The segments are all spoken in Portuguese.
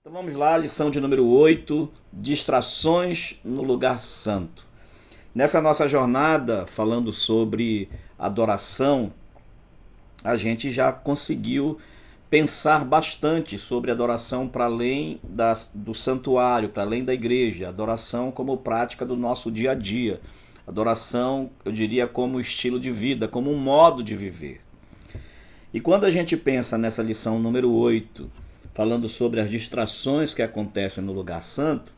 Então vamos lá, lição de número 8: distrações no lugar santo. Nessa nossa jornada, falando sobre adoração, a gente já conseguiu pensar bastante sobre adoração para além do santuário, para além da igreja, adoração como prática do nosso dia a dia, adoração, eu diria, como estilo de vida, como um modo de viver. E quando a gente pensa nessa lição número 8, falando sobre as distrações que acontecem no lugar santo,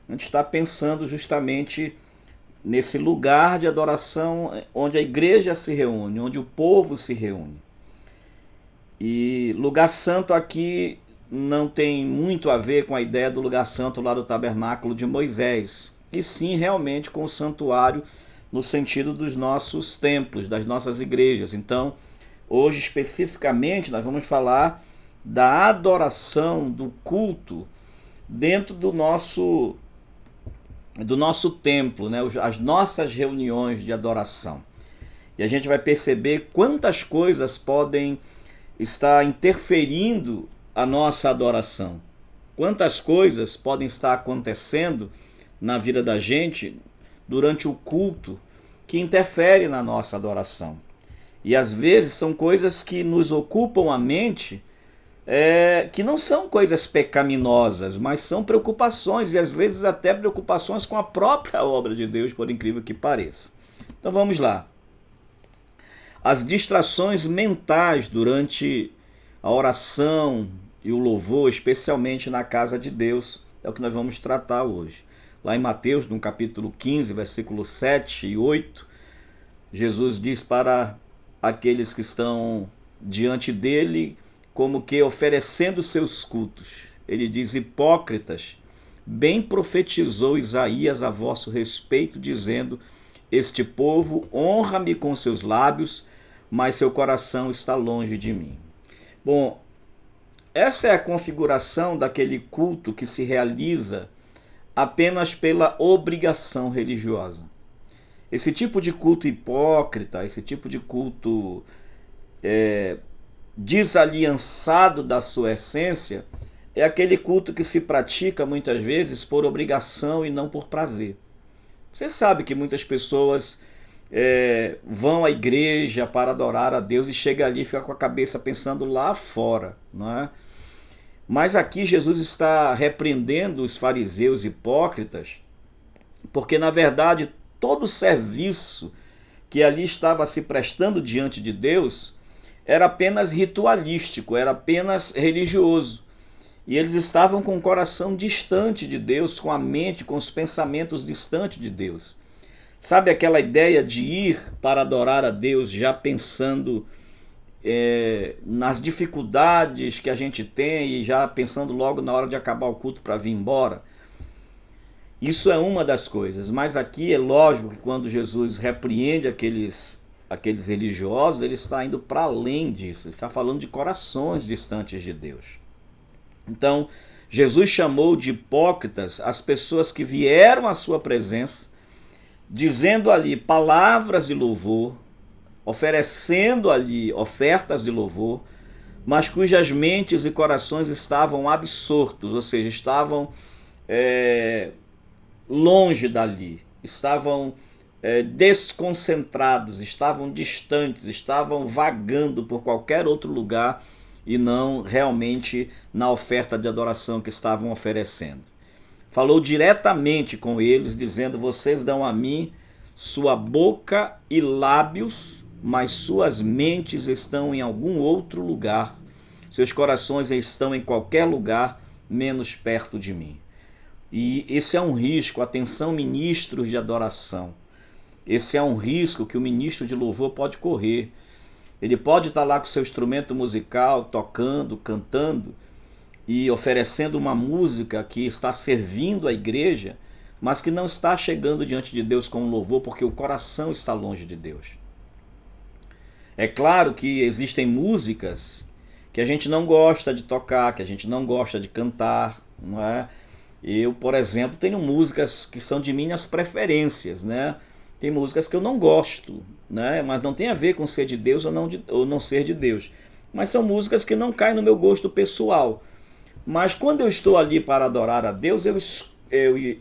a gente está pensando justamente nesse lugar de adoração onde a igreja se reúne, onde o povo se reúne. E lugar santo aqui não tem muito a ver com a ideia do lugar santo lá do tabernáculo de Moisés, e sim realmente com o santuário no sentido dos nossos templos, das nossas igrejas. Então, hoje especificamente nós vamos falar da adoração, do culto dentro do nosso templo, né? As nossas reuniões de adoração. E a gente vai perceber quantas coisas podem estar interferindo a nossa adoração. Quantas coisas podem estar acontecendo na vida da gente durante o culto que interfere na nossa adoração. E às vezes são coisas que nos ocupam a mente, que não são coisas pecaminosas, mas são preocupações, e às vezes até preocupações com a própria obra de Deus, por incrível que pareça. Então vamos lá. As distrações mentais durante a oração e o louvor, especialmente na casa de Deus, é o que nós vamos tratar hoje. Lá em Mateus, no capítulo 15, versículos 7 e 8, Jesus diz para aqueles que estão diante dele, como que oferecendo seus cultos. Ele diz: hipócritas, bem profetizou Isaías a vosso respeito, dizendo: este povo honra-me com seus lábios, mas seu coração está longe de mim. Bom, essa é a configuração daquele culto que se realiza apenas pela obrigação religiosa. Esse tipo de culto hipócrita, esse tipo de culto desaliançado da sua essência, é aquele culto que se pratica muitas vezes por obrigação e não por prazer. Você sabe que muitas pessoas vão à igreja para adorar a Deus e chega ali e fica com a cabeça pensando lá fora, não é? Mas aqui Jesus está repreendendo os fariseus hipócritas, porque na verdade todo o serviço que ali estava se prestando diante de Deus era apenas ritualístico, era apenas religioso. E eles estavam com o coração distante de Deus, com a mente, com os pensamentos distantes de Deus. Sabe aquela ideia de ir para adorar a Deus já pensando nas dificuldades que a gente tem e já pensando logo na hora de acabar o culto para vir embora? Isso é uma das coisas, mas aqui é lógico que quando Jesus repreende aqueles religiosos, ele está indo para além disso, ele está falando de corações distantes de Deus. Então, Jesus chamou de hipócritas as pessoas que vieram à sua presença, dizendo ali palavras de louvor, oferecendo ali ofertas de louvor, mas cujas mentes e corações estavam absortos, ou seja, estavam longe dali, estavam desconcentrados, estavam distantes, estavam vagando por qualquer outro lugar e não realmente na oferta de adoração que estavam oferecendo. Falou diretamente com eles, dizendo: vocês dão a mim sua boca e lábios, mas suas mentes estão em algum outro lugar, seus corações estão em qualquer lugar, menos perto de mim. E esse é um risco, atenção ministros de adoração, esse é um risco que o ministro de louvor pode correr. Ele pode estar lá com seu instrumento musical, tocando, cantando e oferecendo uma música que está servindo a igreja, mas que não está chegando diante de Deus com louvor, porque o coração está longe de Deus. É claro que existem músicas que a gente não gosta de tocar, que a gente não gosta de cantar, não é? Eu, por exemplo, tenho músicas que são de minhas preferências, né? Tem músicas que eu não gosto, né? Mas não tem a ver com ser de Deus ou não ser de Deus. Mas são músicas que não caem no meu gosto pessoal. Mas quando eu estou ali para adorar a Deus, eu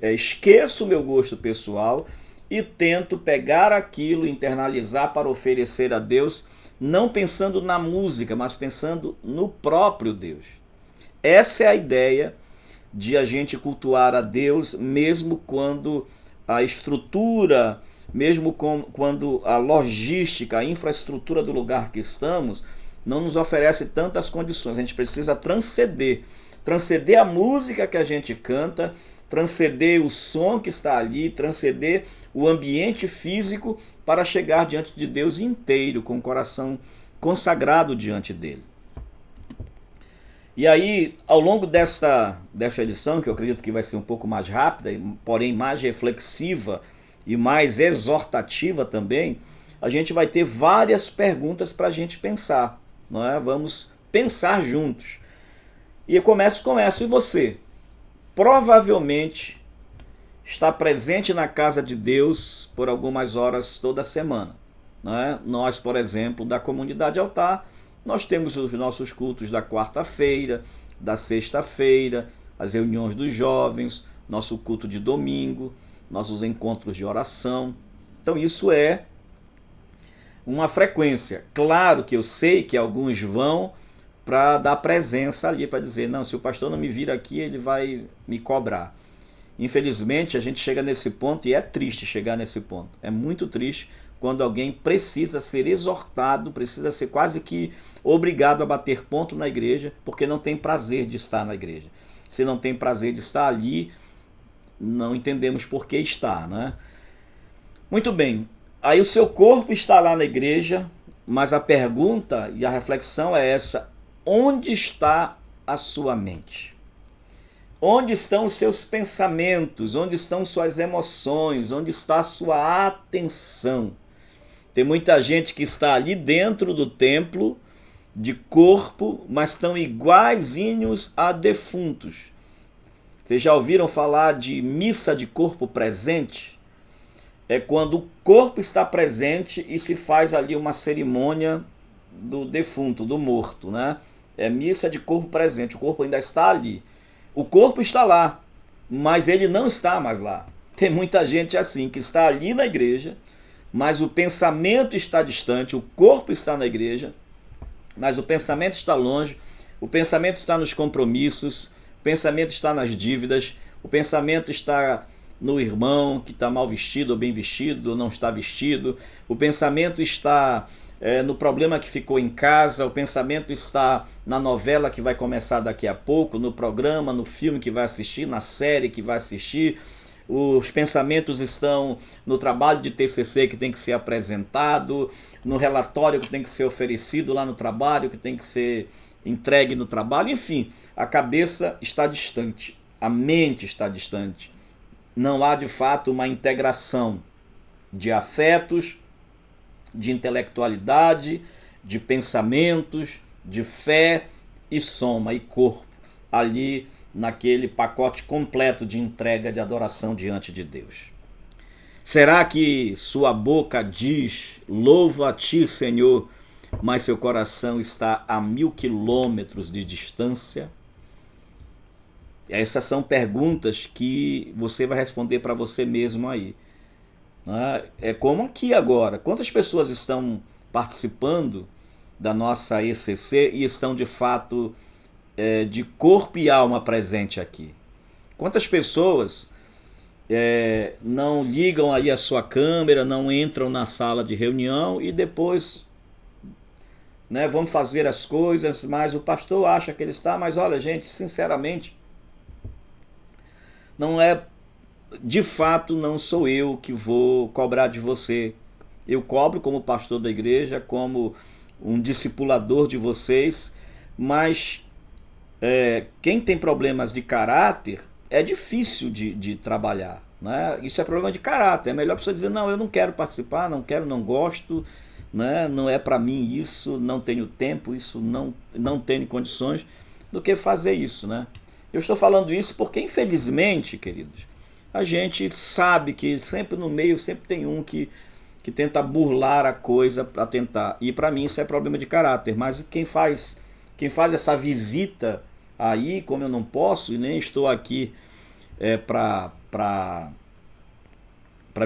esqueço o meu gosto pessoal e tento pegar aquilo, internalizar para oferecer a Deus, não pensando na música, mas pensando no próprio Deus. Essa é a ideia de a gente cultuar a Deus, mesmo quando a estrutura, mesmo quando a logística, a infraestrutura do lugar que estamos não nos oferece tantas condições. A gente precisa transcender a música que a gente canta, transcender o som que está ali, transcender o ambiente físico para chegar diante de Deus inteiro, com o coração consagrado diante dele. E aí, ao longo desta edição, que eu acredito que vai ser um pouco mais rápida, porém mais reflexiva e mais exortativa também, a gente vai ter várias perguntas para a gente pensar, não é? Vamos pensar juntos. E eu começo. E você? Provavelmente está presente na casa de Deus por algumas horas toda semana, não é? Nós, por exemplo, da Comunidade Altar, nós temos os nossos cultos da quarta-feira, da sexta-feira, as reuniões dos jovens, nosso culto de domingo, nossos encontros de oração. Então isso é uma frequência. Claro que eu sei que alguns vão para dar presença ali, para dizer, não, se o pastor não me vir aqui, ele vai me cobrar. Infelizmente, a gente chega nesse ponto, e é triste chegar nesse ponto. É muito triste quando alguém precisa ser exortado, precisa ser quase que obrigado a bater ponto na igreja, porque não tem prazer de estar na igreja. Se não tem prazer de estar ali, não entendemos por que está, né? Muito bem, aí o seu corpo está lá na igreja, mas a pergunta e a reflexão é essa: onde está a sua mente? Onde estão os seus pensamentos? Onde estão suas emoções? Onde está a sua atenção? Tem muita gente que está ali dentro do templo, de corpo, mas estão iguaizinhos a defuntos. Vocês já ouviram falar de missa de corpo presente? É quando o corpo está presente e se faz ali uma cerimônia do defunto, do morto, né? É missa de corpo presente, o corpo ainda está ali. O corpo está lá, mas ele não está mais lá. Tem muita gente assim, que está ali na igreja, mas o pensamento está distante, o corpo está na igreja, mas o pensamento está longe, o pensamento está nos compromissos, o pensamento está nas dívidas, o pensamento está no irmão que está mal vestido ou bem vestido, ou não está vestido, o pensamento está no problema que ficou em casa, o pensamento está na novela que vai começar daqui a pouco, no programa, no filme que vai assistir, na série que vai assistir. Os pensamentos estão no trabalho de TCC que tem que ser apresentado, no relatório que tem que ser oferecido lá no trabalho, que tem que ser entregue no trabalho. Enfim, a cabeça está distante, a mente está distante. Não há de fato uma integração de afetos, de intelectualidade, de pensamentos, de fé e soma e corpo ali naquele pacote completo de entrega de adoração diante de Deus. Será que sua boca diz, louvo a ti, Senhor, mas seu coração está a 1000 quilômetros de distância? Essas são perguntas que você vai responder para você mesmo aí. É como aqui agora. Quantas pessoas estão participando da nossa ECC e estão de fato de corpo e alma presente aqui? Quantas pessoas não ligam aí a sua câmera, não entram na sala de reunião e depois vamos fazer as coisas, mas o pastor acha que ele está, mas olha gente, sinceramente, não é, de fato não sou eu que vou cobrar de você. Eu cobro como pastor da igreja, como um discipulador de vocês, mas quem tem problemas de caráter é difícil de trabalhar, né? Isso é problema de caráter. É melhor a pessoa dizer, não, eu não quero participar, não quero, não gosto, né? Não é para mim isso, não tenho tempo, isso não tenho condições, do que fazer isso, né? Eu estou falando isso porque, infelizmente, queridos, a gente sabe que sempre no meio sempre tem um que tenta burlar a coisa para tentar. E para mim isso é problema de caráter. Mas quem faz essa visita aí, como eu não posso e nem estou aqui para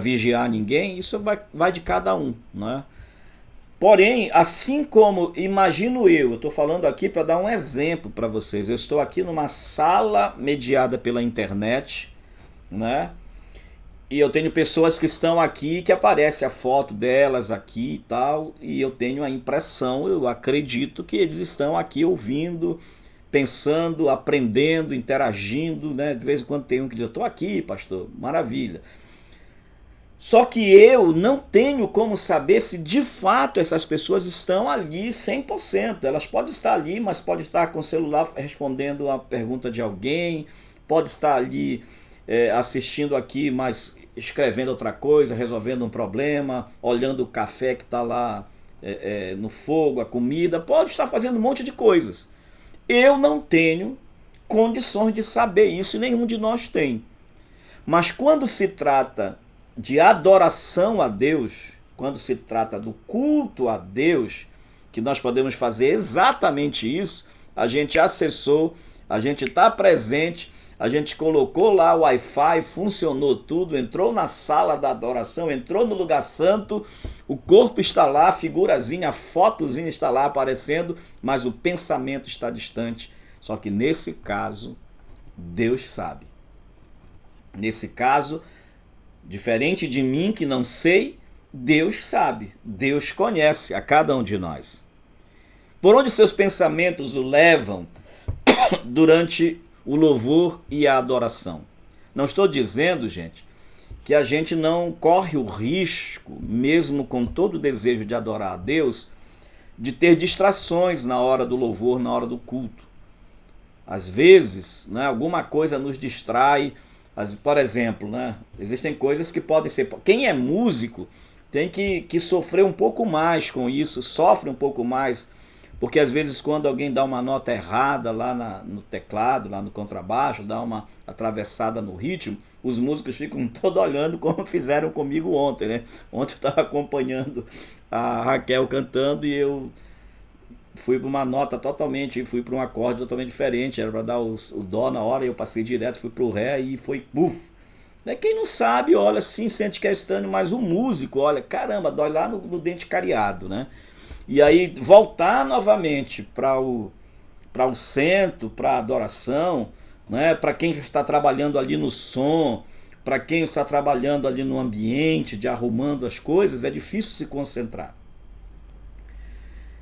vigiar ninguém, isso vai de cada um, né? Porém, assim como, imagino eu estou falando aqui para dar um exemplo para vocês, eu estou aqui numa sala mediada pela internet, né? E eu tenho pessoas que estão aqui, que aparece a foto delas aqui e tal, e eu tenho a impressão, eu acredito que eles estão aqui ouvindo, pensando, aprendendo, interagindo, né? De vez em quando tem um que diz, eu estou aqui, pastor, maravilha. Só que eu não tenho como saber se de fato essas pessoas estão ali 100%. Elas podem estar ali, mas pode estar com o celular respondendo a pergunta de alguém, pode estar ali assistindo aqui, mas escrevendo outra coisa, resolvendo um problema, olhando o café que está lá no fogo, a comida, pode estar fazendo um monte de coisas. Eu não tenho condições de saber isso, e nenhum de nós tem. Mas quando se trata de adoração a Deus, quando se trata do culto a Deus, que nós podemos fazer exatamente isso, a gente acessou, a gente está presente, a gente colocou lá o Wi-Fi, funcionou tudo, entrou na sala da adoração, entrou no lugar santo, o corpo está lá, a figurazinha, a fotozinha está lá aparecendo, mas o pensamento está distante. Só que nesse caso, Deus sabe. Nesse caso, diferente de mim que não sei, Deus sabe, Deus conhece a cada um de nós. Por onde seus pensamentos o levam durante o louvor e a adoração? Não estou dizendo, gente, que a gente não corre o risco, mesmo com todo o desejo de adorar a Deus, de ter distrações na hora do louvor, na hora do culto. Às vezes, né, alguma coisa nos distrai. Por exemplo, né, existem coisas que podem ser... Quem é músico tem que sofrer um pouco mais com isso, sofre um pouco mais, porque às vezes quando alguém dá uma nota errada lá no teclado, lá no contrabaixo, dá uma atravessada no ritmo, os músicos ficam todos olhando como fizeram comigo ontem, né? Ontem eu estava acompanhando a Raquel cantando e eu fui para uma nota fui para um acorde totalmente diferente, era para dar o dó na hora, e eu passei direto, fui para o ré e foi buf. Quem não sabe, olha assim, sente que é estranho, mas o músico, olha, caramba, dói lá no dente cariado, né? E aí voltar novamente para o centro, para a adoração, né? Para quem está trabalhando ali no som, para quem está trabalhando ali no ambiente, de arrumando as coisas, é difícil se concentrar.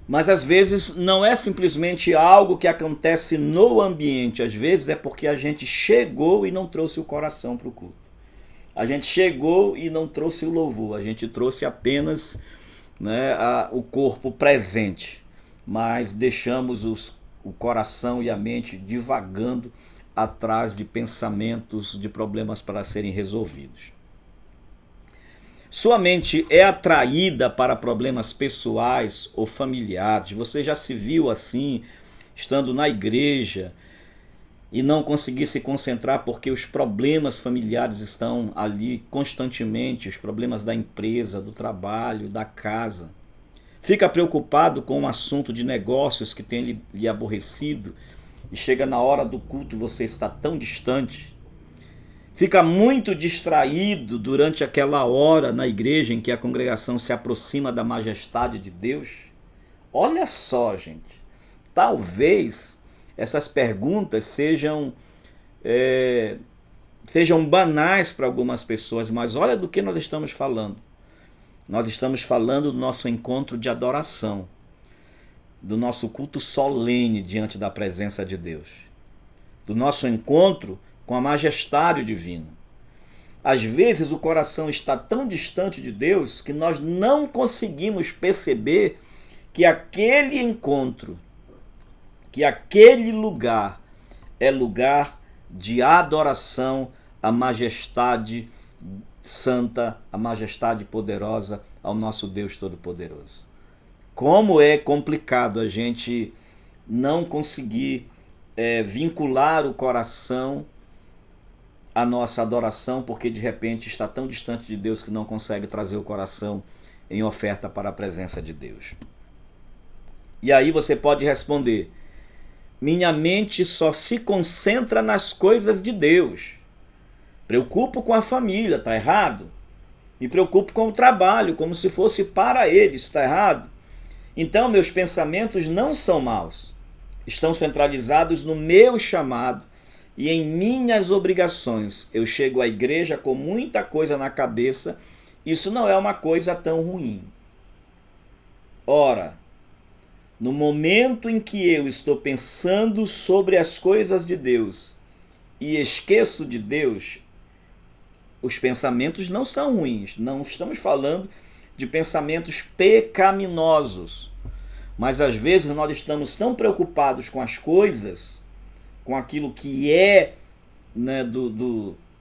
Mas às vezes não é simplesmente algo que acontece no ambiente, às vezes é porque a gente chegou e não trouxe o coração para o culto. A gente chegou e não trouxe o louvor, a gente trouxe apenas, né, o corpo presente, mas deixamos o coração e a mente divagando atrás de pensamentos, de problemas para serem resolvidos. Sua mente é atraída para problemas pessoais ou familiares. Você já se viu assim, estando na igreja, e não conseguir se concentrar porque os problemas familiares estão ali constantemente, os problemas da empresa, do trabalho, da casa. Fica preocupado com um assunto de negócios que tem lhe aborrecido e chega na hora do culto e você está tão distante. Fica muito distraído durante aquela hora na igreja em que a congregação se aproxima da majestade de Deus. Olha só, gente, talvez essas perguntas sejam banais para algumas pessoas, mas olha do que nós estamos falando. Nós estamos falando do nosso encontro de adoração, do nosso culto solene diante da presença de Deus, do nosso encontro com a majestade divina. Às vezes o coração está tão distante de Deus que nós não conseguimos perceber que aquele encontro, que aquele lugar é lugar de adoração à majestade santa, à majestade poderosa, ao nosso Deus Todo-Poderoso. Como é complicado a gente não conseguir vincular o coração à nossa adoração, porque de repente está tão distante de Deus que não consegue trazer o coração em oferta para a presença de Deus. E aí você pode responder: minha mente só se concentra nas coisas de Deus. Preocupo com a família, está errado? Me preocupo com o trabalho, como se fosse para eles, está errado? Então, meus pensamentos não são maus. Estão centralizados no meu chamado e em minhas obrigações. Eu chego à igreja com muita coisa na cabeça. Isso não é uma coisa tão ruim. Ora, no momento em que eu estou pensando sobre as coisas de Deus e esqueço de Deus, os pensamentos não são ruins. Não estamos falando de pensamentos pecaminosos. Mas às vezes nós estamos tão preocupados com as coisas, com aquilo que é, né,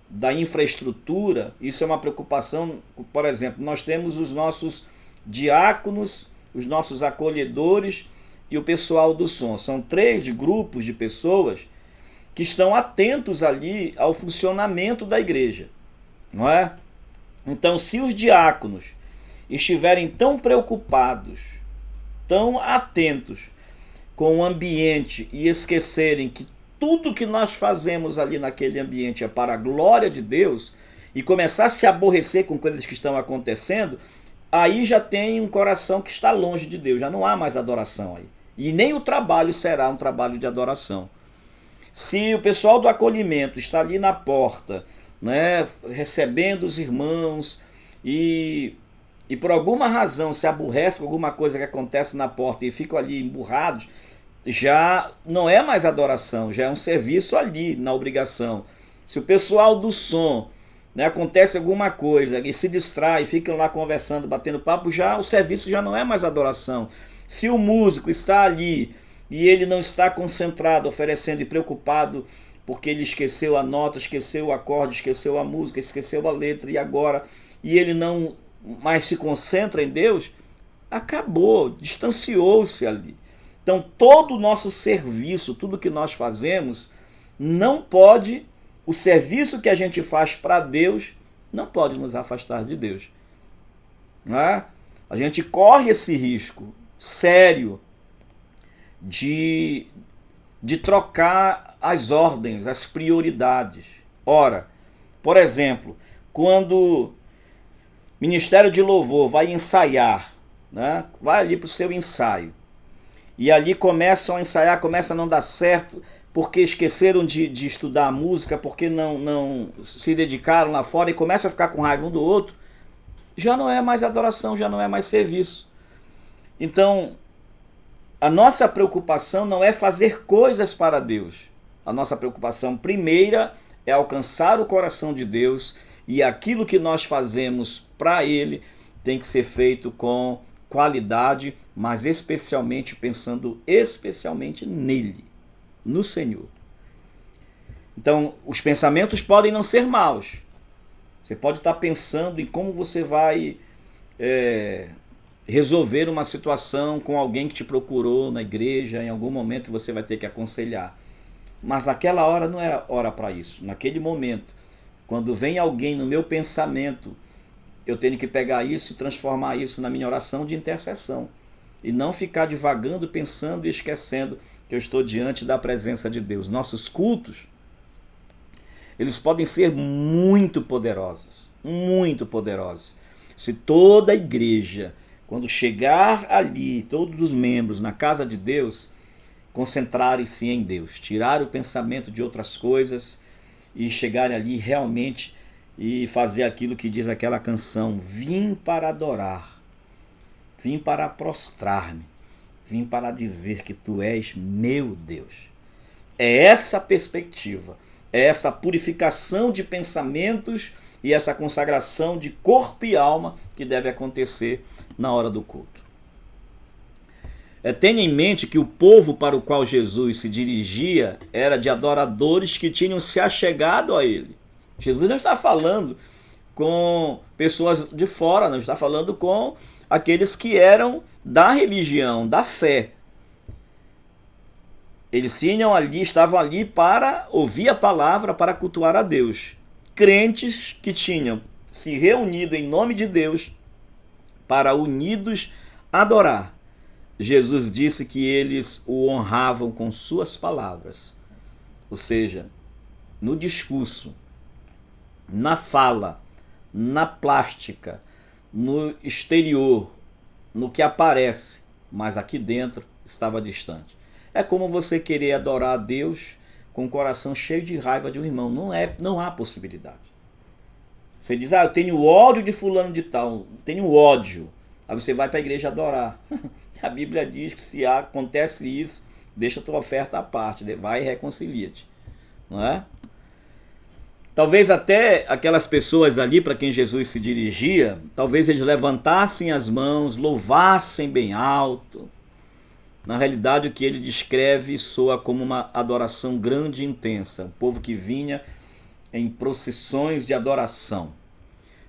da infraestrutura. Isso é uma preocupação. Por exemplo, nós temos os nossos diáconos, os nossos acolhedores e o pessoal do som. São 3 grupos de pessoas que estão atentos ali ao funcionamento da igreja, não é? Então, se os diáconos estiverem tão preocupados, tão atentos com o ambiente e esquecerem que tudo que nós fazemos ali naquele ambiente é para a glória de Deus e começar a se aborrecer com coisas que estão acontecendo, aí já tem um coração que está longe de Deus, já não há mais adoração aí. E nem o trabalho será um trabalho de adoração. Se o pessoal do acolhimento está ali na porta, né, recebendo os irmãos e por alguma razão se aborrece com alguma coisa que acontece na porta e ficam ali emburrados, já não é mais adoração, já é um serviço ali na obrigação. Se o pessoal do som, né, acontece alguma coisa e se distrai, ficam lá conversando, batendo papo, já o serviço já não é mais adoração. Se o músico está ali e ele não está concentrado, oferecendo e preocupado porque ele esqueceu a nota, esqueceu o acorde, esqueceu a música, esqueceu a letra e ele não mais se concentra em Deus, acabou, distanciou-se ali. Então todo o nosso serviço, tudo que nós fazemos, não pode, o serviço que a gente faz para Deus, não pode nos afastar de Deus. Não é? A gente corre esse risco sério de trocar as ordens, as prioridades. Ora, por exemplo, quando o Ministério de Louvor vai ensaiar, né? Vai ali para o seu ensaio, e ali começam a ensaiar, começa a não dar certo, porque esqueceram de estudar a música, porque não se dedicaram lá fora e começam a ficar com raiva um do outro, já não é mais adoração, já não é mais serviço. Então, a nossa preocupação não é fazer coisas para Deus. A nossa preocupação primeira é alcançar o coração de Deus, e aquilo que nós fazemos para Ele tem que ser feito com qualidade, mas especialmente pensando especialmente nele, no Senhor. Então, os pensamentos podem não ser maus. Você pode estar pensando em como você vai resolver uma situação com alguém que te procurou na igreja, em algum momento você vai ter que aconselhar. Mas naquela hora não era hora para isso. Naquele momento, quando vem alguém no meu pensamento, eu tenho que pegar isso e transformar isso na minha oração de intercessão. E não ficar divagando, pensando e esquecendo que eu estou diante da presença de Deus. Nossos cultos, eles podem ser muito poderosos. Muito poderosos. Se toda a igreja, quando chegar ali, todos os membros na casa de Deus, concentrarem-se em Deus, tirar o pensamento de outras coisas e chegarem ali realmente e fazer aquilo que diz aquela canção: vim para adorar, vim para prostrar-me, vim para dizer que tu és meu Deus. É essa perspectiva, é essa purificação de pensamentos e essa consagração de corpo e alma que deve acontecer na hora do culto. Tenha em mente que o povo para o qual Jesus se dirigia era de adoradores que tinham se achegado a ele. Jesus não está falando com pessoas de fora, não está falando com aqueles que eram da religião, da fé. Eles estavam ali para ouvir a palavra, para cultuar a Deus. Crentes que tinham se reunido em nome de Deus para unidos adorar. Jesus disse que eles o honravam com suas palavras, ou seja, no discurso, na fala, na plástica, no exterior, no que aparece, mas aqui dentro estava distante. É como você querer adorar a Deus com o coração cheio de raiva de um irmão. Não há possibilidade. Você diz, eu tenho ódio de fulano de tal, tenho ódio. Aí você vai para a igreja adorar. A Bíblia diz que se acontece isso, deixa a tua oferta à parte, vai e reconcilia-te. Não é? Talvez até aquelas pessoas ali para quem Jesus se dirigia, talvez eles levantassem as mãos, louvassem bem alto. Na realidade, o que ele descreve soa como uma adoração grande e intensa. O povo que vinha em procissões de adoração.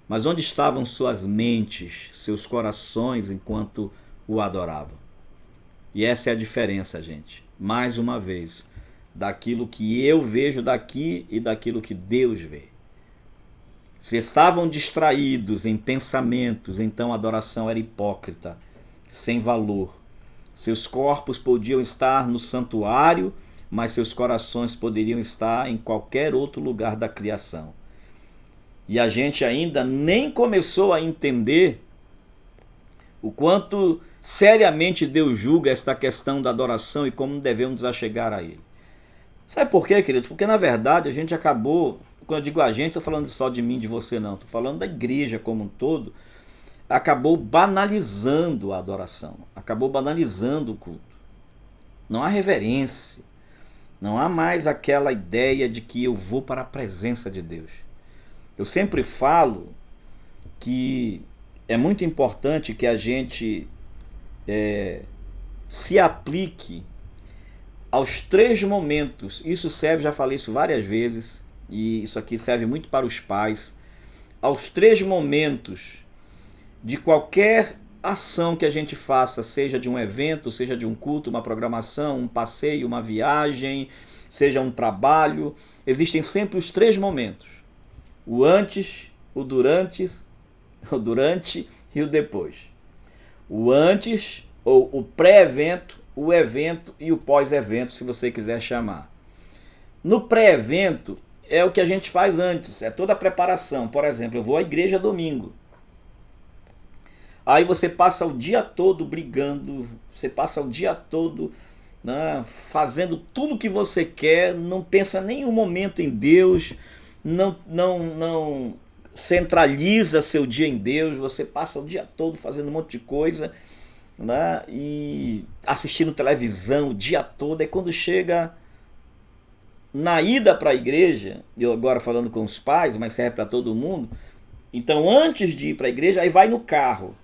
Mas onde estavam suas mentes, seus corações enquanto o adoravam? E essa é a diferença, gente. Mais uma vez, daquilo que eu vejo daqui e daquilo que Deus vê. Se estavam distraídos em pensamentos, então a adoração era hipócrita, sem valor. Seus corpos podiam estar no santuário, mas seus corações poderiam estar em qualquer outro lugar da criação. E a gente ainda nem começou a entender o quanto seriamente Deus julga esta questão da adoração e como devemos nos achegar a Ele. Sabe por quê, queridos? Porque na verdade a gente acabou, quando eu digo a gente, estou falando só de mim, de você não, estou falando da igreja como um todo, acabou banalizando a adoração, acabou banalizando o culto. Não há reverência, não há mais aquela ideia de que eu vou para a presença de Deus. Eu sempre falo que é muito importante que a gente se aplique aos 3 momentos. Isso serve, já falei isso várias vezes, e isso aqui serve muito para os pais. Aos 3 momentos de qualquer ação que a gente faça, seja de um evento, seja de um culto, uma programação, um passeio, uma viagem, seja um trabalho, existem sempre os 3 momentos. O antes, o durante e o depois. O antes, ou o pré-evento, o evento e o pós-evento, se você quiser chamar. No pré-evento é o que a gente faz antes, é toda a preparação. Por exemplo, eu vou à igreja domingo. Aí você passa o dia todo brigando, você passa o dia todo, né, fazendo tudo que você quer, não pensa nenhum momento em Deus, não centraliza seu dia em Deus, você passa o dia todo fazendo um monte de coisa, né, e assistindo televisão o dia todo. É quando chega na ida para a igreja, eu agora falando com os pais, mas serve para todo mundo. Então antes de ir para a igreja, aí vai no carro.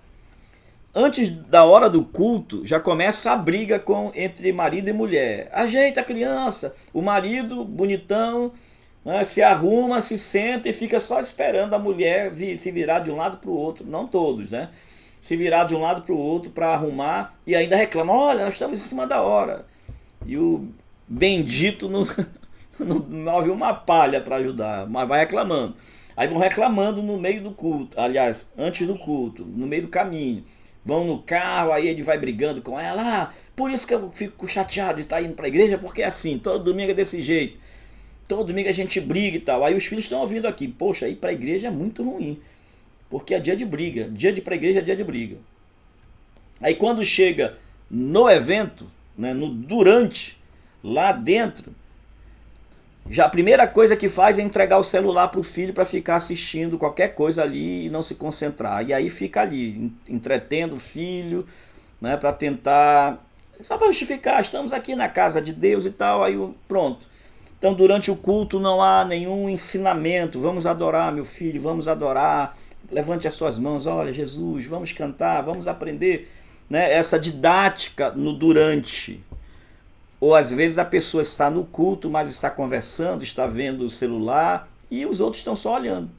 Antes da hora do culto, já começa a briga entre marido e mulher. Ajeita a criança, o marido bonitão, né, se arruma, se senta e fica só esperando a mulher se virar de um lado para o outro. Não todos, né? Se virar de um lado para o outro para arrumar e ainda reclama, olha, nós estamos em cima da hora. E o bendito não move uma palha para ajudar, mas vai reclamando. Aí vão reclamando no meio do culto, aliás, antes do culto, no meio do caminho. Vão no carro, aí ele vai brigando com ela. Por isso que eu fico chateado de estar indo para a igreja, porque é assim, todo domingo é desse jeito. Todo domingo a gente briga e tal. Aí os filhos estão ouvindo aqui, poxa, ir para a igreja é muito ruim, porque é dia de briga. Dia de ir para a igreja é dia de briga. Aí quando chega no evento, né, no durante, lá dentro, já a primeira coisa que faz é entregar o celular para o filho para ficar assistindo qualquer coisa ali e não se concentrar. E aí fica ali, entretendo o filho, né, para tentar, só para justificar, estamos aqui na casa de Deus e tal, aí pronto. Então durante o culto não há nenhum ensinamento, vamos adorar meu filho, vamos adorar, levante as suas mãos, olha Jesus, vamos cantar, vamos aprender, né, essa didática no durante. Ou às vezes a pessoa está no culto, mas está conversando, está vendo o celular e os outros estão só olhando.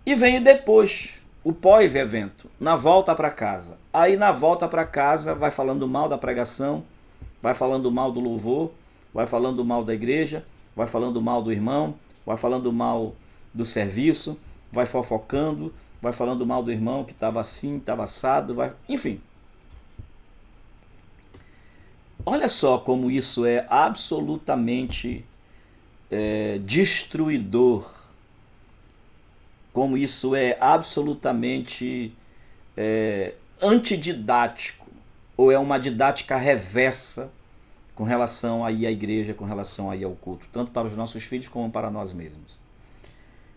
E vem depois, o pós-evento, na volta para casa. Aí na volta para casa vai falando mal da pregação, vai falando mal do louvor, vai falando mal da igreja, vai falando mal do irmão, vai falando mal do serviço, vai fofocando, vai falando mal do irmão que estava assim, estava assado, enfim. Olha só como isso é absolutamente destruidor, como isso é absolutamente antididático, ou é uma didática reversa com relação aí à igreja, com relação aí ao culto, tanto para os nossos filhos como para nós mesmos.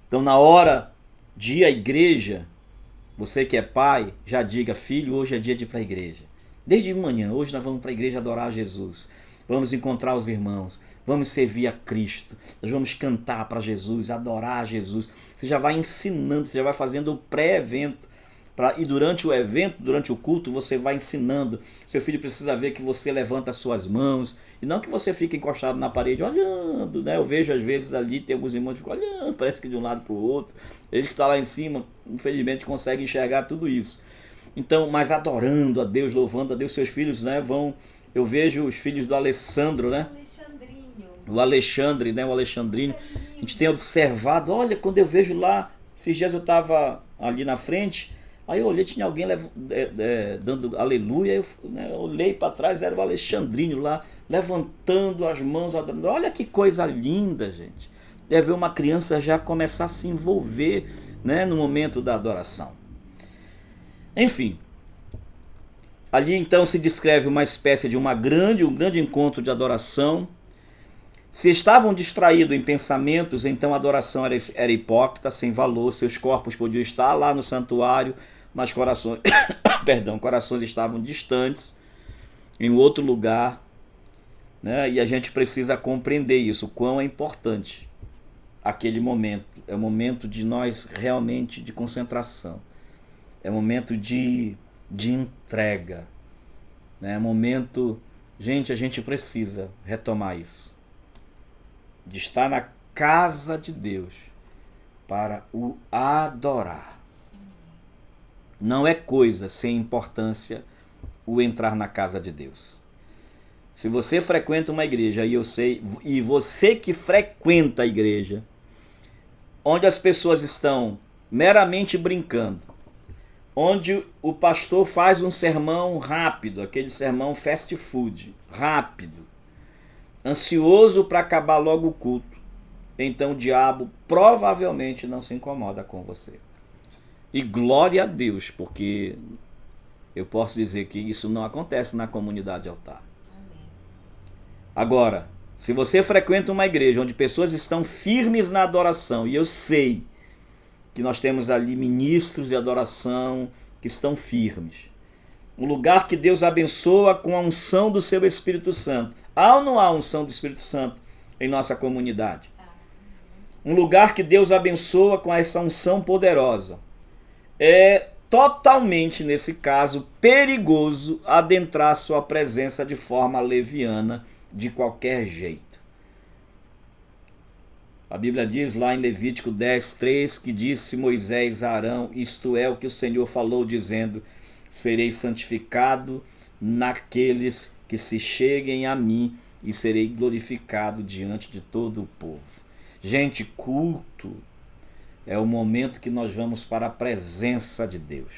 Então, na hora de ir à igreja, você que é pai, já diga: filho, hoje é dia de ir para a igreja. Desde manhã, hoje nós vamos para a igreja adorar a Jesus. Vamos encontrar os irmãos, vamos servir a Cristo, nós vamos cantar para Jesus, adorar a Jesus. Você já vai ensinando, você já vai fazendo o pré-evento. E durante o evento, durante o culto, você vai ensinando. Seu filho precisa ver que você levanta as suas mãos, e não que você fique encostado na parede olhando, né? Eu vejo às vezes ali, tem alguns irmãos que ficam olhando, parece que de um lado para o outro. Eles que estão lá em cima, infelizmente, conseguem enxergar tudo isso. Então, mas adorando a Deus, louvando a Deus, seus filhos, né, vão... Eu vejo os filhos do Alessandro, né? O Alexandre, né? O Alexandrinho. A gente tem observado, olha, quando eu vejo lá, esses dias eu estava ali na frente, aí eu olhei, tinha alguém dando aleluia, eu olhei para trás, era o Alexandrinho lá, levantando as mãos, adorando. Olha que coisa linda, gente. Deve ver uma criança já começar a se envolver, né, no momento da adoração. Enfim, ali então se descreve uma espécie de um grande encontro de adoração. Se estavam distraídos em pensamentos, então a adoração era hipócrita, sem valor. Seus corpos podiam estar lá no santuário, mas corações, corações estavam distantes, em outro lugar, né? E a gente precisa compreender isso, o quão é importante aquele momento. É um momento de nós realmente de concentração. É um momento de entrega. É um momento... Gente, a gente precisa retomar isso. De estar na casa de Deus para o adorar. Não é coisa sem importância o entrar na casa de Deus. Se você frequenta uma igreja, e eu sei, e você que frequenta a igreja, onde as pessoas estão meramente brincando, onde o pastor faz um sermão rápido, aquele sermão fast food, rápido, ansioso para acabar logo o culto, então o diabo provavelmente não se incomoda com você. E glória a Deus, porque eu posso dizer que isso não acontece na comunidade altar. Agora, se você frequenta uma igreja onde pessoas estão firmes na adoração, e eu sei que nós temos ali ministros de adoração que estão firmes, um lugar que Deus abençoa com a unção do seu Espírito Santo. Há ou não há unção do Espírito Santo em nossa comunidade? Um lugar que Deus abençoa com essa unção poderosa. É totalmente, nesse caso, perigoso adentrar sua presença de forma leviana, de qualquer jeito. A Bíblia diz lá em Levítico 10:3 que disse Moisés a Arão: isto é o que o Senhor falou, dizendo: serei santificado naqueles que se cheguem a mim, e serei glorificado diante de todo o povo. Gente, culto é o momento que nós vamos para a presença de Deus.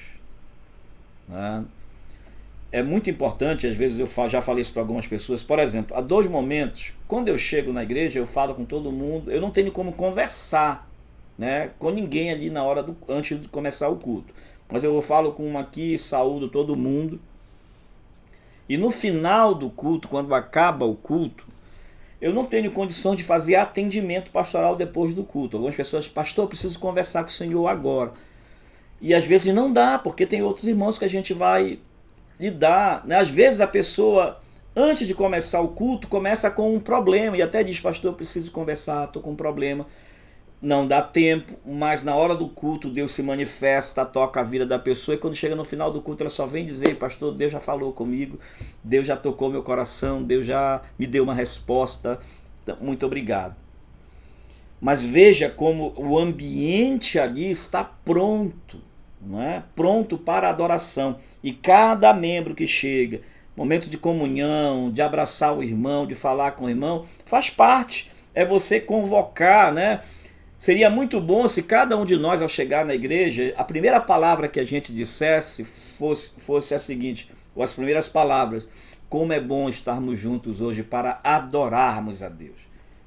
É muito importante, às vezes eu já falei isso para algumas pessoas, por exemplo, há 2 momentos, quando eu chego na igreja, eu falo com todo mundo, eu não tenho como conversar, né, com ninguém ali na hora antes de começar o culto. Mas eu falo com um aqui, saúdo todo mundo. E no final do culto, quando acaba o culto, eu não tenho condições de fazer atendimento pastoral depois do culto. Algumas pessoas dizem: pastor, eu preciso conversar com o senhor agora. E às vezes não dá, porque tem outros irmãos que a gente vai lidar, né? Às vezes a pessoa, antes de começar o culto, começa com um problema e até diz: pastor, eu preciso conversar, estou com um problema. Não dá tempo, mas na hora do culto Deus se manifesta, toca a vida da pessoa, e quando chega no final do culto ela só vem dizer: pastor, Deus já falou comigo, Deus já tocou meu coração, Deus já me deu uma resposta, muito obrigado. Mas veja como o ambiente ali está pronto, não é? Pronto para a adoração, e cada membro que chega, momento de comunhão, de abraçar o irmão, de falar com o irmão, faz parte, é você convocar, né? Seria muito bom se cada um de nós, ao chegar na igreja, a primeira palavra que a gente dissesse fosse a seguinte, ou as primeiras palavras: como é bom estarmos juntos hoje para adorarmos a Deus.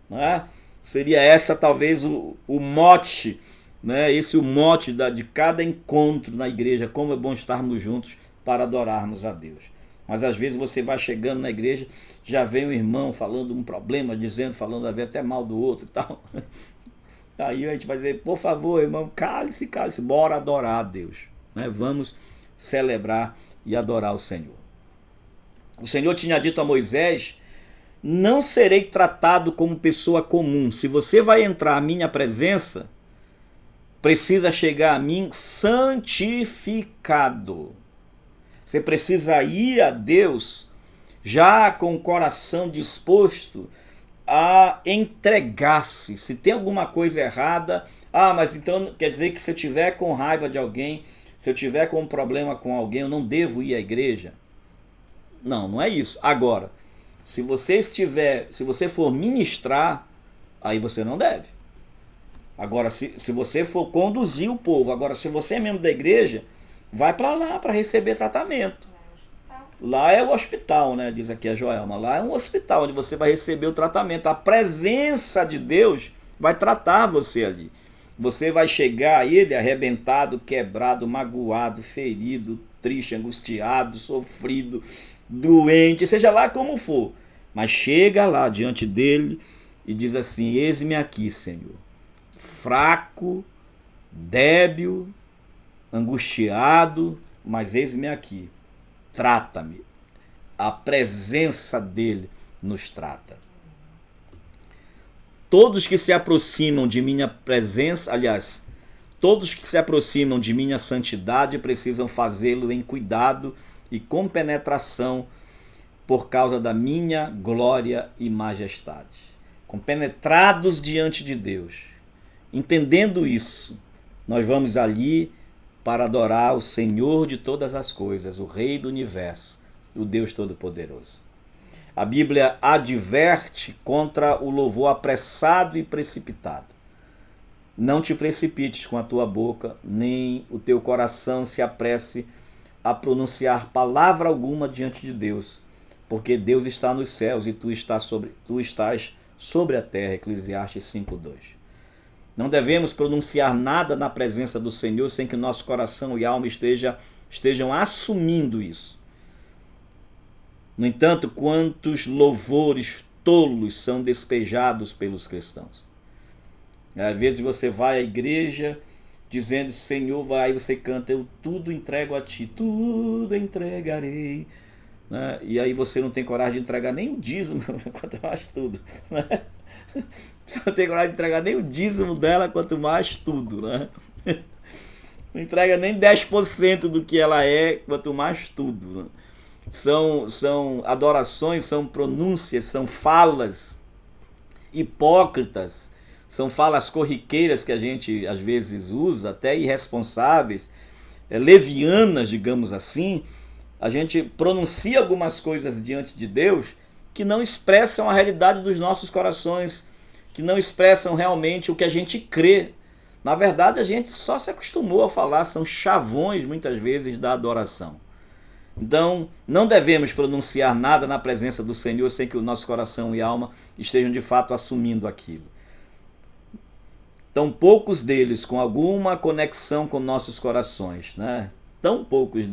Não é? Seria essa talvez o mote, né? Esse o mote de cada encontro na igreja, como é bom estarmos juntos para adorarmos a Deus. Mas às vezes você vai chegando na igreja, já vem um irmão falando um problema, falando a ver até mal do outro e tal. Aí a gente vai dizer, por favor, irmão, cale-se, bora adorar a Deus. Né? Vamos celebrar e adorar o Senhor. O Senhor tinha dito a Moisés, não serei tratado como pessoa comum. Se você vai entrar à minha presença, precisa chegar a mim santificado. Você precisa ir a Deus já com o coração disposto a entregar-se. Se tem alguma coisa errada, mas então quer dizer que se eu tiver com raiva de alguém, se eu tiver com um problema com alguém, eu não devo ir à igreja? Não, não é isso. Agora, se você for ministrar, aí você não deve. Agora, se você for conduzir o povo, agora se você é membro da igreja, vai para lá para receber tratamento. Lá é o hospital, né? Diz aqui a Joelma. Lá é um hospital onde você vai receber o tratamento. A presença de Deus vai tratar você ali. Você vai chegar a ele arrebentado, quebrado, magoado, ferido, triste, angustiado, sofrido, doente, seja lá como for. Mas chega lá diante dele e diz assim, eis-me aqui, Senhor. Fraco, débil, angustiado, mas eis-me aqui. Trata-me. A presença dele nos trata. Todos que se aproximam de minha presença, aliás, todos que se aproximam de minha santidade precisam fazê-lo em cuidado e com penetração por causa da minha glória e majestade. Compenetrados diante de Deus. Entendendo isso, nós vamos ali para adorar o Senhor de todas as coisas, o Rei do Universo, o Deus Todo-Poderoso. A Bíblia adverte contra o louvor apressado e precipitado. Não te precipites com a tua boca, nem o teu coração se apresse a pronunciar palavra alguma diante de Deus, porque Deus está nos céus e tu estás sobre a terra. Eclesiastes 5:2. Não devemos pronunciar nada na presença do Senhor sem que nosso coração e alma estejam assumindo isso. No entanto, quantos louvores tolos são despejados pelos cristãos. Às vezes você vai à igreja dizendo, Senhor, aí você canta, eu tudo entrego a ti, tudo entregarei. Né? E aí você não tem coragem de entregar nem o dízimo, quanto mais tudo. Né? Você não tem coragem de entregar nem o dízimo dela, quanto mais tudo. Né? Não entrega nem 10% do que ela é, quanto mais tudo. Né? São adorações, são pronúncias, são falas hipócritas, são falas corriqueiras que a gente às vezes usa, até irresponsáveis, levianas, digamos assim. A gente pronuncia algumas coisas diante de Deus que não expressam a realidade dos nossos corações, que não expressam realmente o que a gente crê. Na verdade, a gente só se acostumou a falar, são chavões muitas vezes da adoração. Então, não devemos pronunciar nada na presença do Senhor sem que o nosso coração e alma estejam de fato assumindo aquilo. Tão poucos deles com alguma conexão com nossos corações, né? Tão poucos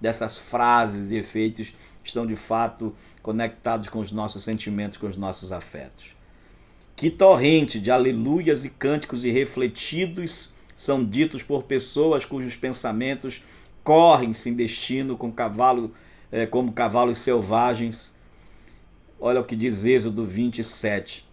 dessas frases e efeitos estão de fato conectados com os nossos sentimentos, com os nossos afetos. Que torrente de aleluias e cânticos irrefletidos são ditos por pessoas cujos pensamentos correm sem destino como cavalos selvagens. Olha o que diz Êxodo 27.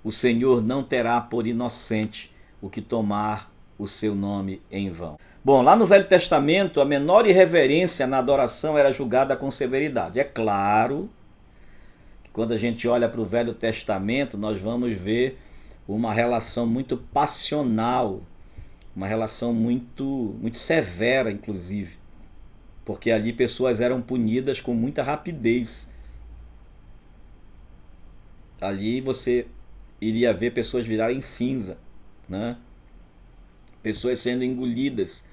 O Senhor não terá por inocente o que tomar o seu nome em vão. Bom, lá no Velho Testamento, a menor irreverência na adoração era julgada com severidade. É claro que quando a gente olha para o Velho Testamento, nós vamos ver uma relação muito passional, uma relação muito severa, inclusive, porque ali pessoas eram punidas com muita rapidez. Ali você iria ver pessoas virarem cinza, né? Pessoas sendo engolidas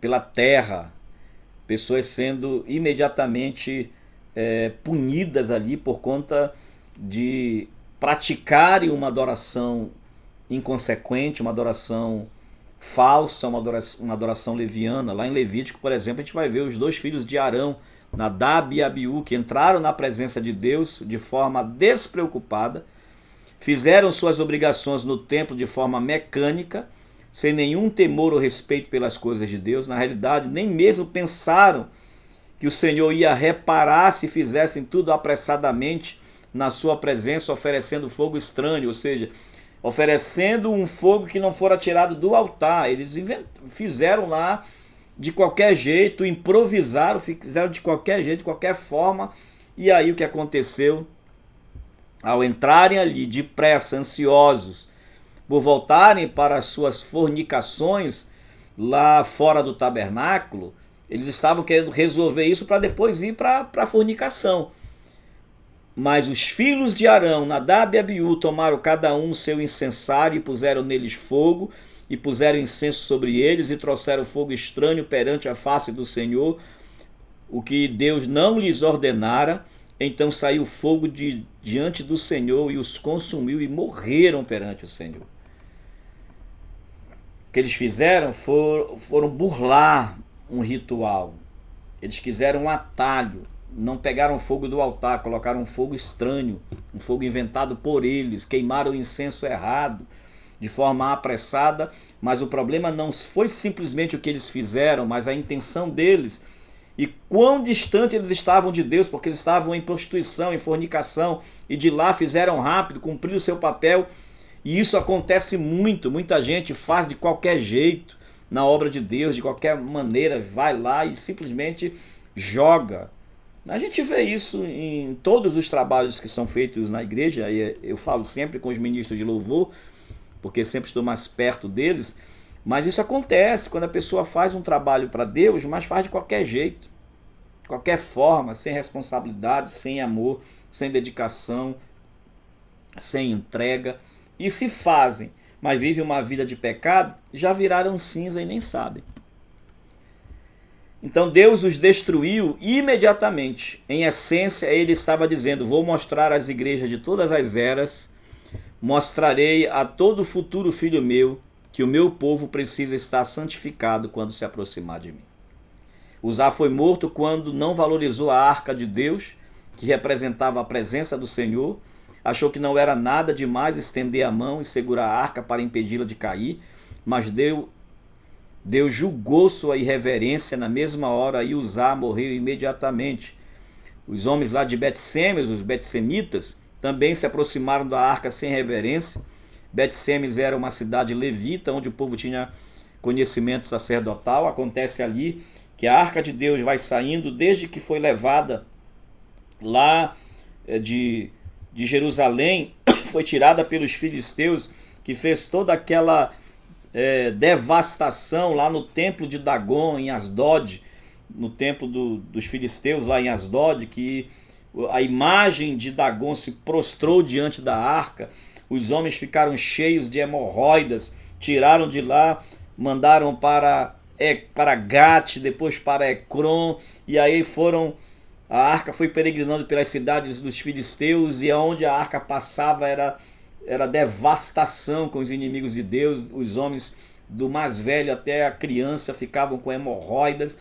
pela terra, pessoas sendo imediatamente punidas ali por conta de praticarem uma adoração inconsequente, uma adoração falsa, uma adoração leviana. Lá em Levítico, por exemplo, a gente vai ver os dois filhos de Arão, Nadab e Abiú, que entraram na presença de Deus de forma despreocupada, fizeram suas obrigações no templo de forma mecânica, sem nenhum temor ou respeito pelas coisas de Deus. Na realidade, nem mesmo pensaram que o Senhor ia reparar se fizessem tudo apressadamente na sua presença, oferecendo fogo estranho, ou seja, oferecendo um fogo que não fora tirado do altar. Eles fizeram lá de qualquer jeito, improvisaram, fizeram de qualquer jeito, de qualquer forma. E aí o que aconteceu? Ao entrarem ali depressa, ansiosos, por voltarem para as suas fornicações lá fora do tabernáculo, eles estavam querendo resolver isso para depois ir para a fornicação. Mas os filhos de Arão, Nadab e Abiú, tomaram cada um seu incensário e puseram neles fogo, e puseram incenso sobre eles, e trouxeram fogo estranho perante a face do Senhor, o que Deus não lhes ordenara. Então saiu fogo diante do Senhor e os consumiu, e morreram perante o Senhor. O que eles fizeram foram burlar um ritual. Eles quiseram um atalho. Não pegaram fogo do altar, colocaram um fogo estranho, um fogo inventado por eles, queimaram o incenso errado, de forma apressada. Mas o problema não foi simplesmente o que eles fizeram, mas a intenção deles, e quão distante eles estavam de Deus, porque eles estavam em prostituição, em fornicação, e de lá fizeram rápido, cumpriram o seu papel. E isso acontece muito, muita gente faz de qualquer jeito na obra de Deus, de qualquer maneira, vai lá e simplesmente joga. A gente vê isso em todos os trabalhos que são feitos na igreja. Eu falo sempre com os ministros de louvor, porque sempre estou mais perto deles, mas isso acontece quando a pessoa faz um trabalho para Deus, mas faz de qualquer jeito, de qualquer forma, sem responsabilidade, sem amor, sem dedicação, sem entrega. E se fazem, mas vivem uma vida de pecado, já viraram cinza e nem sabem. Então Deus os destruiu imediatamente. Em essência, ele estava dizendo: vou mostrar às igrejas de todas as eras, mostrarei a todo futuro filho meu, que o meu povo precisa estar santificado quando se aproximar de mim. Uzá foi morto quando não valorizou a arca de Deus, que representava a presença do Senhor. Achou que não era nada demais estender a mão e segurar a arca para impedi-la de cair, mas Deus julgou sua irreverência na mesma hora, e Uzá morreu imediatamente. Os homens lá de Bet-Semes, os Bet-Semitas, também se aproximaram da arca sem reverência. Bet-Semes era uma cidade levita, onde o povo tinha conhecimento sacerdotal. Acontece ali que a arca de Deus vai saindo desde que foi levada lá de Jerusalém, foi tirada pelos filisteus, que fez toda aquela devastação lá no templo de Dagon, em Asdod, no templo dos filisteus lá em Asdod, que a imagem de Dagon se prostrou diante da arca. Os homens ficaram cheios de hemorroidas, tiraram de lá, mandaram para Gate, depois para Ecrom, e aí a arca foi peregrinando pelas cidades dos filisteus, e aonde a arca passava era devastação com os inimigos de Deus. Os homens, do mais velho até a criança, ficavam com hemorroidas,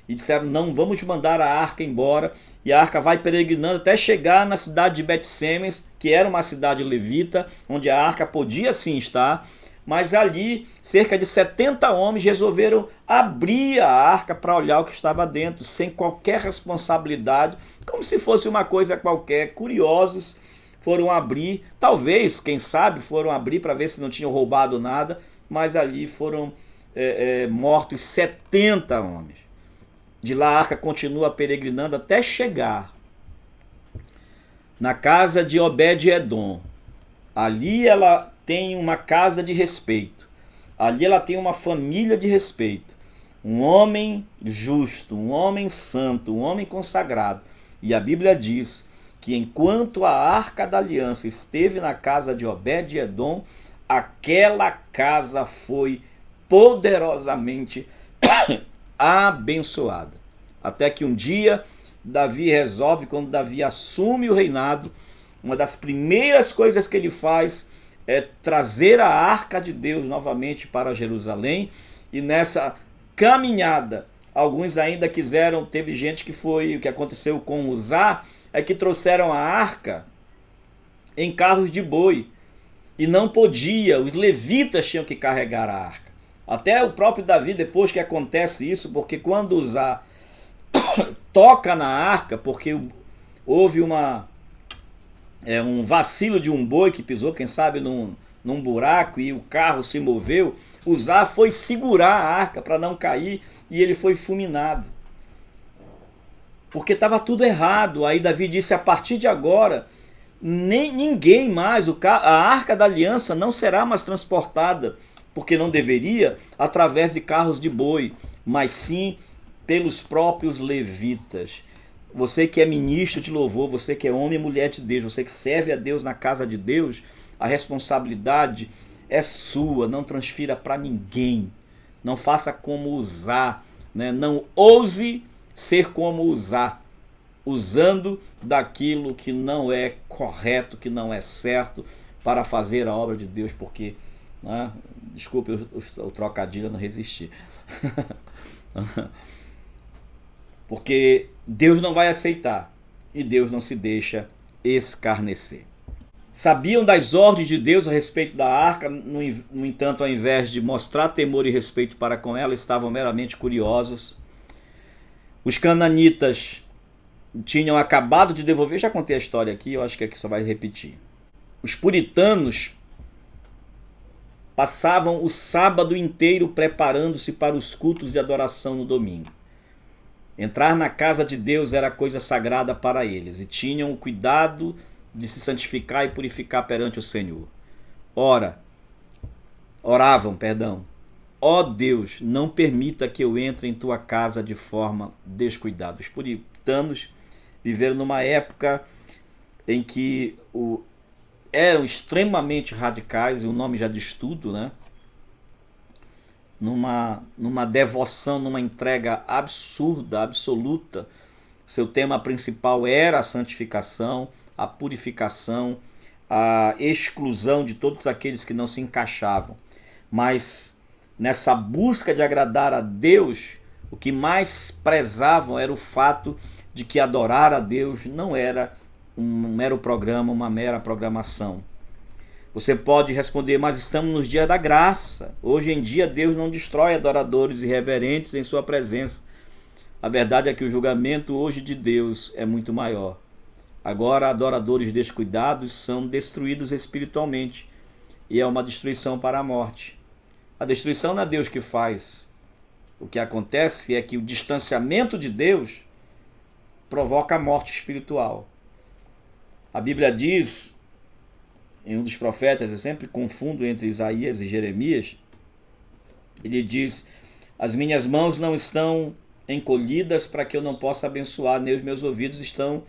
e disseram: não, vamos mandar a arca embora. E a arca vai peregrinando até chegar na cidade de Bet-Semes, que era uma cidade levita, onde a arca podia sim estar, mas ali cerca de 70 homens resolveram abrir a arca para olhar o que estava dentro, sem qualquer responsabilidade, como se fosse uma coisa qualquer. Curiosos, foram abrir, talvez, quem sabe, foram abrir para ver se não tinham roubado nada, mas ali foram mortos 70 homens. De lá a arca continua peregrinando até chegar na casa de Obed-Edom. Ali ela tem uma casa de respeito. Ali ela tem uma família de respeito. Um homem justo, um homem santo, um homem consagrado. E a Bíblia diz que enquanto a arca da aliança esteve na casa de Obed-Edom, aquela casa foi poderosamente abençoada. Até que um dia Davi resolve, quando Davi assume o reinado, uma das primeiras coisas que ele faz é trazer a arca de Deus novamente para Jerusalém. E nessa caminhada, alguns ainda quiseram, teve gente que foi, o que aconteceu com Uzá, é que trouxeram a arca em carros de boi. E não podia, os levitas tinham que carregar a arca. Até o próprio Davi, depois que acontece isso, porque quando Uzá toca na arca, porque houve um vacilo de um boi que pisou, quem sabe, num buraco, e o carro se moveu, Uzá foi segurar a arca para não cair e ele foi fulminado. Porque estava tudo errado. Aí Davi disse, a partir de agora, ninguém mais, a arca da aliança não será mais transportada, porque não deveria, através de carros de boi, mas sim pelos próprios levitas. Você que é ministro de louvor, você que é homem e mulher de Deus, você que serve a Deus na casa de Deus, a responsabilidade é sua, não transfira para ninguém. Não faça como Uzá, né? Não ouse ser como Uzá, usando daquilo que não é correto, que não é certo, para fazer a obra de Deus, porque, né? Desculpe o trocadilho, eu não resisti. Porque Deus não vai aceitar e Deus não se deixa escarnecer. Sabiam das ordens de Deus a respeito da arca, no entanto, ao invés de mostrar temor e respeito para com ela, estavam meramente curiosos. Os cananitas tinham acabado de devolver, já contei a história aqui, eu acho que aqui só vai repetir. Os puritanos passavam o sábado inteiro preparando-se para os cultos de adoração no domingo. Entrar na casa de Deus era coisa sagrada para eles e tinham o cuidado de se santificar e purificar perante o Senhor. Oravam, ó Deus, não permita que eu entre em tua casa de forma descuidada. Os puritanos viveram numa época em que eram extremamente radicais, e o nome já diz tudo, né? Numa devoção, numa entrega absurda, absoluta. Seu tema principal era a santificação, a purificação, a exclusão de todos aqueles que não se encaixavam. Mas nessa busca de agradar a Deus, o que mais prezavam era o fato de que adorar a Deus não era um mero programa, uma mera programação. Você pode responder, mas estamos nos dias da graça. Hoje em dia Deus não destrói adoradores irreverentes em sua presença. A verdade é que o julgamento hoje de Deus é muito maior. Agora adoradores descuidados são destruídos espiritualmente e é uma destruição para a morte. A destruição não é Deus que faz. O que acontece é que o distanciamento de Deus provoca a morte espiritual. A Bíblia diz, em um dos profetas, eu sempre confundo entre Isaías e Jeremias, ele diz, as minhas mãos não estão encolhidas para que eu não possa abençoar, nem os meus ouvidos estão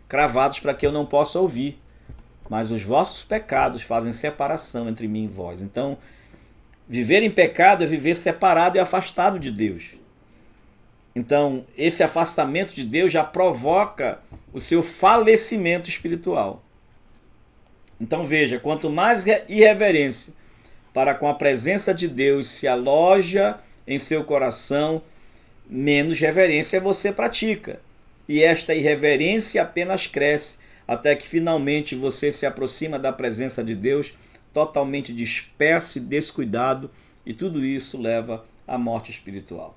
cravados para que eu não possa ouvir, mas os vossos pecados fazem separação entre mim e vós. Então, viver em pecado é viver separado e afastado de Deus. Então, esse afastamento de Deus já provoca o seu falecimento espiritual. Então veja, quanto mais irreverência para com a presença de Deus se aloja em seu coração, menos reverência você pratica. E esta irreverência apenas cresce até que finalmente você se aproxima da presença de Deus totalmente disperso e descuidado, e tudo isso leva à morte espiritual.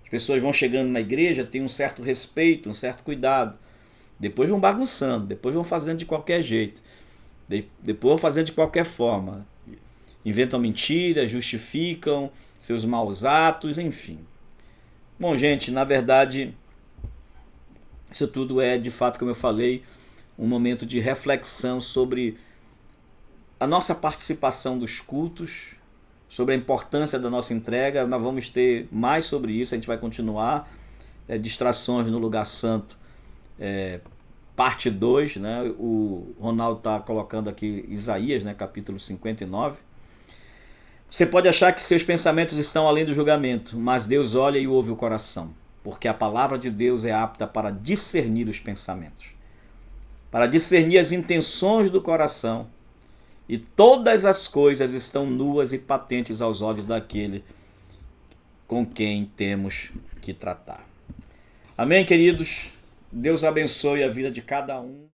As pessoas vão chegando na igreja, têm um certo respeito, um certo cuidado, depois vão bagunçando, depois vão fazendo de qualquer jeito. Depois vão fazendo de qualquer forma. Inventam mentiras, justificam seus maus atos, enfim. Bom, gente, na verdade, isso tudo é, de fato, como eu falei, um momento de reflexão sobre a nossa participação dos cultos, sobre a importância da nossa entrega. Nós vamos ter mais sobre isso, a gente vai continuar. Distrações no lugar santo, parte 2, né? O Ronaldo está colocando aqui Isaías, né? Capítulo 59. Você pode achar que seus pensamentos estão além do julgamento, mas Deus olha e ouve o coração. porque a palavra de Deus é apta para discernir os pensamentos, para discernir as intenções do coração, e todas as coisas estão nuas e patentes aos olhos daquele com quem temos que tratar. Amém, queridos? Deus abençoe a vida de cada um.